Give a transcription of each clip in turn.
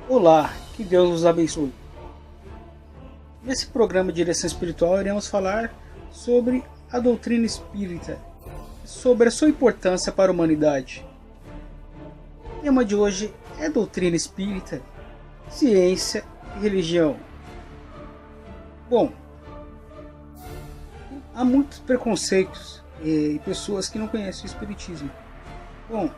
Olá, que Deus os abençoe. Nesse programa Direção Espiritual iremos falar sobre a doutrina espírita, sobre a sua importância para a humanidade. O tema de hoje é doutrina espírita, ciência e religião. Bom, há muitos preconceitos e pessoas que não conhecem o espiritismo. Bom,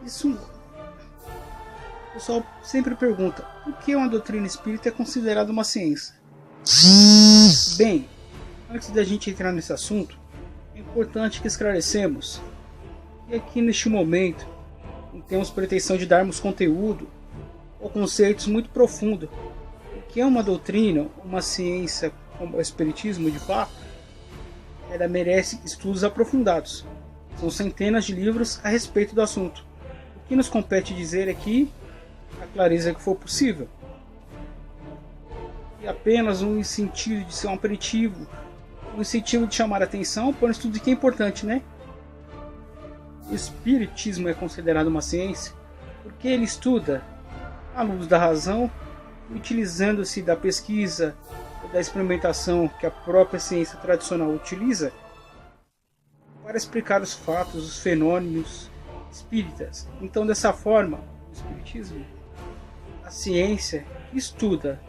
o pessoal sempre pergunta por que uma doutrina espírita é considerada uma ciência. Bem, antes da gente entrar nesse assunto, é importante que esclarecemos que aqui neste momento não temos pretensão de darmos conteúdo ou conceitos muito profundos. O que é uma doutrina, uma ciência como o espiritismo de fato, ela merece estudos aprofundados. São centenas de livros a respeito do assunto. O que nos compete dizer aqui a clareza que for possível. E apenas um sentido de ser um aperitivo, um incentivo de chamar a atenção para um estudo que é importante, né? O espiritismo é considerado uma ciência porque ele estuda à luz da razão, utilizando-se da pesquisa e da experimentação que a própria ciência tradicional utiliza para explicar os fatos, os fenômenos espíritas. Então, dessa forma, o espiritismo, a ciência estuda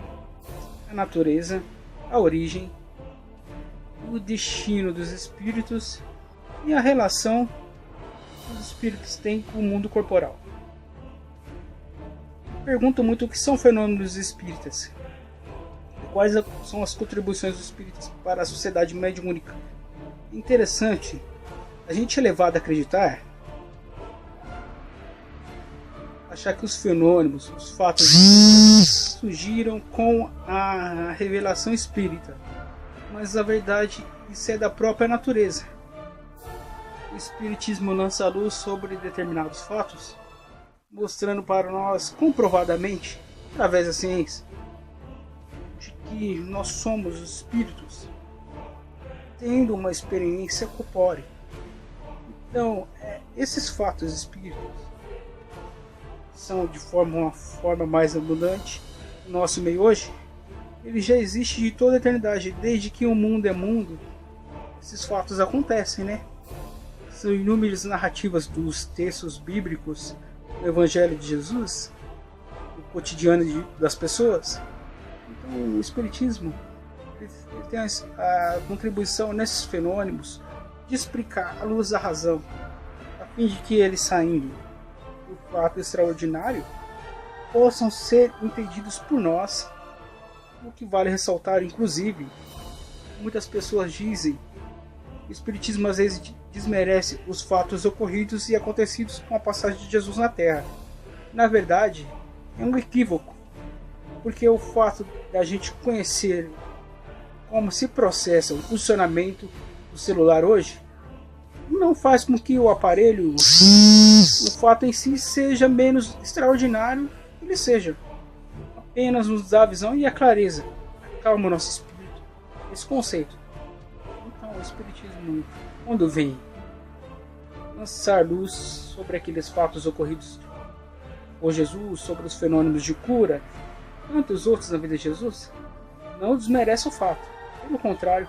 a natureza, a origem, o destino dos espíritos e a relação que os espíritos têm com o mundo corporal. Pergunto muito o que são fenômenos espíritas e quais são as contribuições dos espíritos para a sociedade mediúnica. É interessante, a gente é levado a acreditar, achar que os fenômenos, os fatos surgiram com a revelação espírita, mas na verdade isso é da própria natureza. O espiritismo lança a luz sobre determinados fatos, mostrando para nós comprovadamente, através da ciência, de que nós somos os espíritos tendo uma experiência corpórea. Então, esses fatos espíritos são de uma forma mais abundante no nosso meio hoje. Ele já existe de toda a eternidade, desde que o mundo é mundo. Esses fatos acontecem, né? São inúmeras narrativas dos textos bíblicos do Evangelho de Jesus, do cotidiano das pessoas. Então, o espiritismo ele tem a contribuição nesses fenômenos de explicar à luz da razão, a fim de que eles, saindo do fato extraordinário, possam ser entendidos por nós. O que vale ressaltar, inclusive, muitas pessoas dizem que o espiritismo às vezes desmerece os fatos ocorridos e acontecidos com a passagem de Jesus na Terra. Na verdade, é um equívoco, porque o fato da gente conhecer como se processa o funcionamento do celular hoje não faz com que o aparelho, o fato em si, seja menos extraordinário que ele seja. Apenas nos dá a visão e a clareza, acalma o nosso espírito. Esse conceito. Então, o espiritismo, quando vem lançar luz sobre aqueles fatos ocorridos por Jesus, sobre os fenômenos de cura, tantos outros na vida de Jesus, não desmerece o fato. Pelo contrário,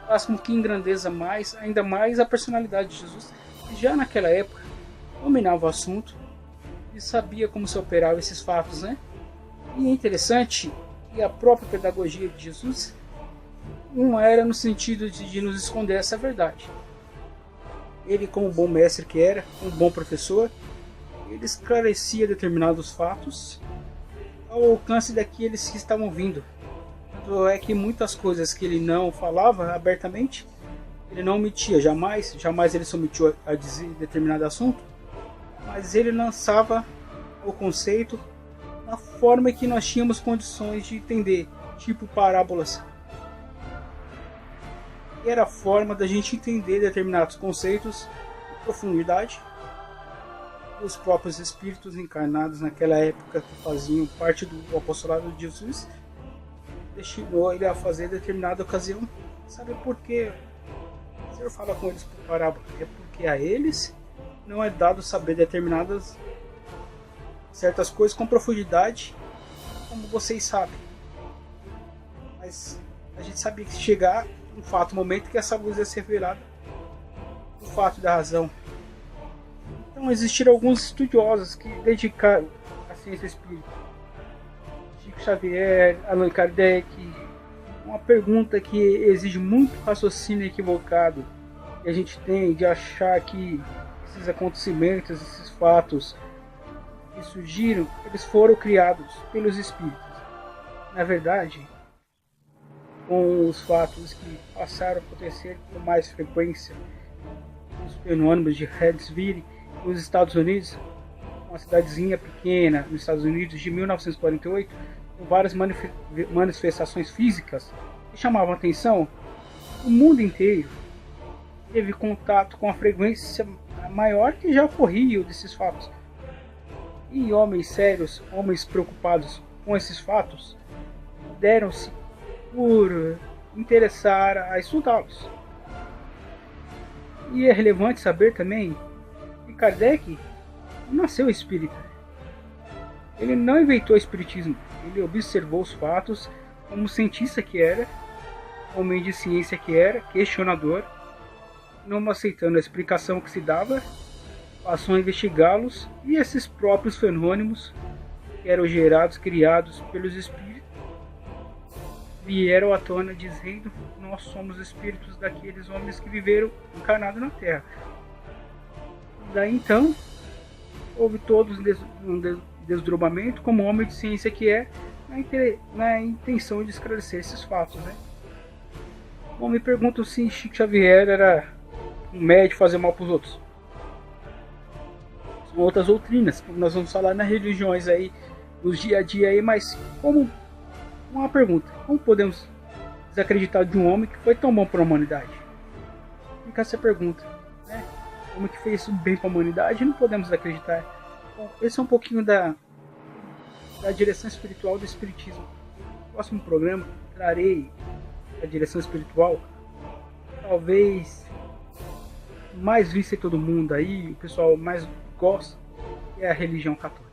faz com que engrandeça ainda mais a personalidade de Jesus, que já naquela época dominava o assunto e sabia como se operavam esses fatos, né? E é interessante que a própria pedagogia de Jesus não era no sentido de nos esconder essa verdade. Ele, como bom mestre que era, um bom professor, ele esclarecia determinados fatos ao alcance daqueles que estavam vindo. Tanto é que muitas coisas que ele não falava abertamente, ele não omitia, jamais ele se omitiu a dizer determinado assunto, mas ele lançava o conceito na forma que nós tínhamos condições de entender, tipo parábolas. E era a forma da gente entender determinados conceitos em profundidade. Os próprios espíritos encarnados naquela época que faziam parte do apostolado de Jesus destinou ele a fazer determinada ocasião. Sabe por quê? O Senhor fala com eles por parábola. É porque a eles não é dado saber determinadas certas coisas com profundidade, como vocês sabem. Mas a gente sabia que chegar um fato, um momento que essa luz ia ser revelada, o fato da razão. Então existiram alguns estudiosos que dedicaram à ciência espírita. Chico Xavier, Allan Kardec. Uma pergunta que exige muito raciocínio equivocado que a gente tem de achar que esses acontecimentos, esses fatos que surgiram, eles foram criados pelos espíritos. Na verdade, com os fatos que passaram a acontecer com mais frequência, os fenômenos de Redesville nos Estados Unidos, uma cidadezinha pequena nos Estados Unidos de 1948, com várias manifestações físicas que chamavam a atenção, o mundo inteiro teve contato com a frequência maior que já ocorria desses fatos. E homens sérios, homens preocupados com esses fatos, deram-se por interessar a estudá-los. E é relevante saber também que Kardec nasceu espírita. Ele não inventou o espiritismo, ele observou os fatos como cientista que era, homem de ciência que era, questionador, não aceitando a explicação que se dava, passou a investigá-los e esses próprios fenômenos que eram gerados, criados pelos espíritos, vieram à tona dizendo: nós somos espíritos daqueles homens que viveram encarnados na Terra. Daí então houve todo um desdobramento, como homem de ciência que é, na intenção de esclarecer esses fatos, né? Bom, me perguntam se Chico Xavier era um médico fazer mal para os outros. São outras doutrinas, como nós vamos falar nas religiões aí, nos dia a dia aí, mas como uma pergunta: como podemos desacreditar de um homem que foi tão bom para a humanidade? Fica essa pergunta, né? O homem que fez isso bem para a humanidade, não podemos acreditar. Bom, esse é um pouquinho da direção espiritual do espiritismo. No próximo programa trarei a direção espiritual, talvez mais vista em todo mundo aí, o pessoal mais gosta, que é a religião católica.